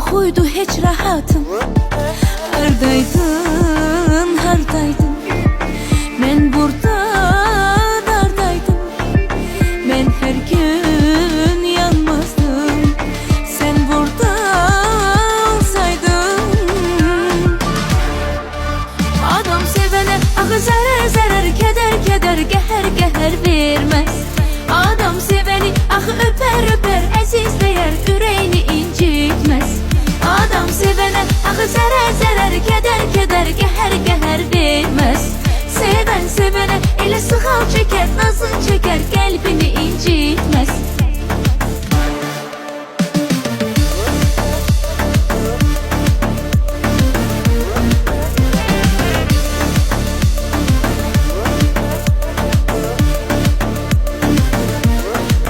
yoxuydu heç rahatım. Hardaydın, hardaydın? Mən burada dardaydım. Mən hər gün yanmazdım, sən burada olsaydın. Adam sevənə axı zərər zərər, kədər kədər, qəhər qəhər verməz. Adam sevəni axı öpər öpər, əzizləyər, ürəyini incitməz. Adam sevənə axı zərər zərər, kədər kədər, qəhər qəhər verməz. Sevən sevənə elə sığal çəkər, nazın çəkər, qəlbini incitməz.